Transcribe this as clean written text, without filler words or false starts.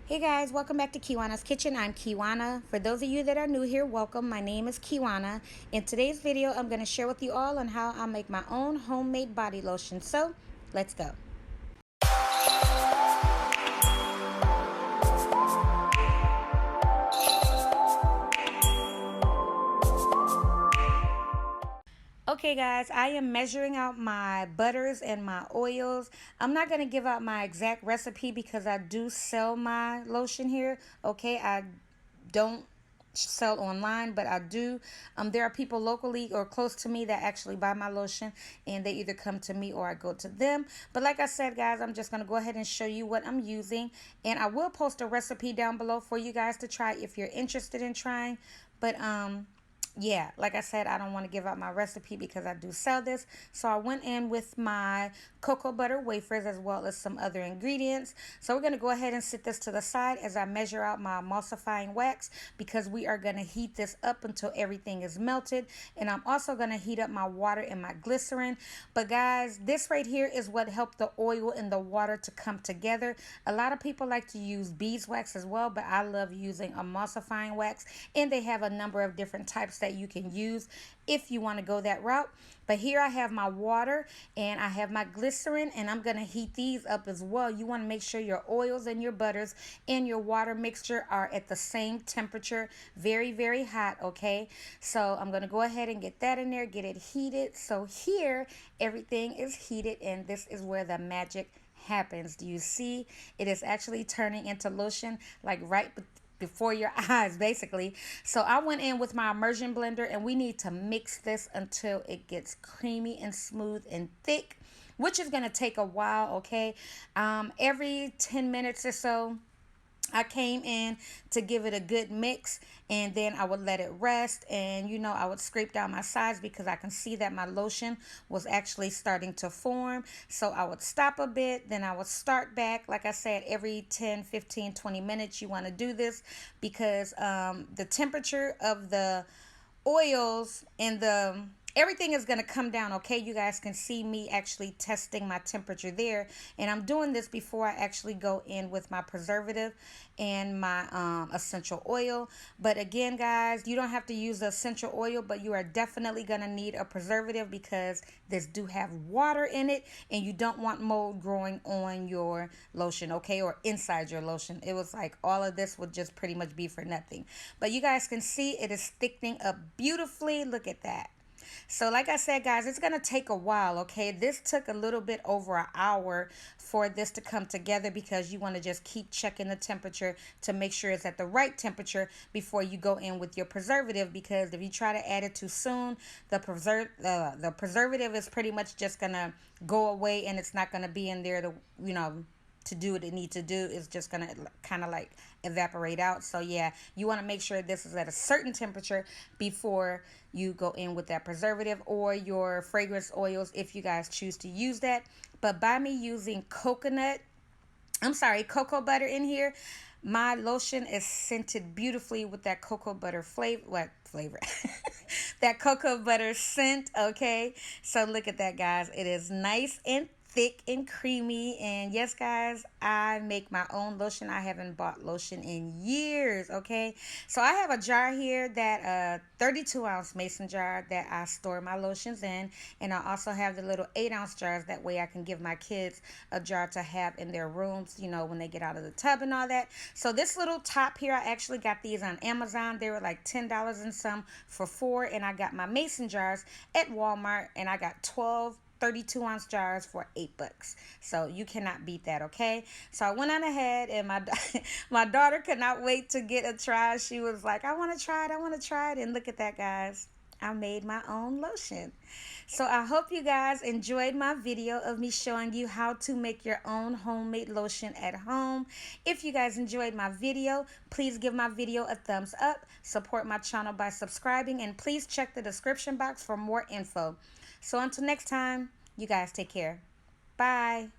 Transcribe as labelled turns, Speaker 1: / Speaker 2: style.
Speaker 1: Hey guys, welcome back to Kiwanna's Kitchen. I'm Kiwanna. For those of you that are new here, welcome. My name is Kiwanna. In today's video, I'm going to share with you all on how I make my own homemade body lotion. So, let's go. Okay guys, I am measuring out my butters and my oils. I'm not going to give out my exact recipe because I do sell my lotion here. Okay, I don't sell online, but I do. There are people locally or close to me that actually buy my lotion, and they either come to me or I go to them. But like I said guys, I'm just going to go ahead and show you what I'm using, and I will post a recipe down below for you guys to try if you're interested in trying. But yeah, like I said, I don't want to give out my recipe because I do sell this. So I went in with my cocoa butter wafers as well as some other ingredients. So we're going to go ahead and sit this to the side as I measure out my emulsifying wax, because we are going to heat this up until everything is melted. And I'm also going to heat up my water and my glycerin. But guys, this right here is what helped the oil and the water to come together. A lot of people like to use beeswax as well, but I love using emulsifying wax, and they have a number of different types that you can use if you want to go that route. But here I have my water and I have my glycerin, and I'm going to heat these up as well. You want to make sure your oils and your butters and your water mixture are at the same temperature, very, very hot, okay? So I'm going to go ahead and get that in there, get it heated. So here everything is heated, and this is where the magic happens. Do you see? It is actually turning into lotion like right before your eyes, basically. So I went in with my immersion blender, and we need to mix this until it gets creamy and smooth and thick, which is going to take a while, okay? Every 10 minutes or so I came in to give it a good mix, and then I would let it rest, and you know, I would scrape down my sides because I can see that my lotion was actually starting to form. So I would stop a bit, then I would start back. Like I said, every 10, 15, 20 minutes you want to do this, because the temperature of the oils and everything is going to come down, okay? You guys can see me actually testing my temperature there, and I'm doing this before I actually go in with my preservative and my essential oil. But again guys, you don't have to use the essential oil, but you are definitely going to need a preservative because this do have water in it, and you don't want mold growing on your lotion, okay, or inside your lotion. It was like all of this would just pretty much be for nothing. But you guys can see it is thickening up beautifully. Look at that. So like I said guys, it's going to take a while, okay? This took a little bit over an hour for this to come together, because you want to just keep checking the temperature to make sure it's at the right temperature before you go in with your preservative, because if you try to add it too soon, the preservative is pretty much just going to go away, and it's not going to be in there to, you know, to do what it needs to do. Is just gonna kind of like evaporate out. So yeah, you want to make sure this is at a certain temperature before you go in with that preservative or your fragrance oils if you guys choose to use that. But by me using cocoa butter in here, my lotion is scented beautifully with that cocoa butter flavor. That cocoa butter scent, okay? So look at that guys, it is nice and thick and creamy. And yes guys, I make my own lotion. I haven't bought lotion in years, okay? So I have a jar here, that 32-ounce mason jar that I store my lotions in, and I also have the little 8-ounce jars. That way I can give my kids a jar to have in their rooms, you know, when they get out of the tub and all that. So this little top here, I actually got these on Amazon. They were like $10 and some for 4, and I got my mason jars at Walmart, and I got 12 32-ounce jars for $8. So you cannot beat that, okay? So I went on ahead, and my daughter could not wait to get a try. She was like, I want to try it, I want to try it. And look at that guys, I made my own lotion. So I hope you guys enjoyed my video of me showing you how to make your own homemade lotion at home. If you guys enjoyed my video, please give my video a thumbs up, support my channel by subscribing, and please check the description box for more info. So until next time, you guys take care. Bye.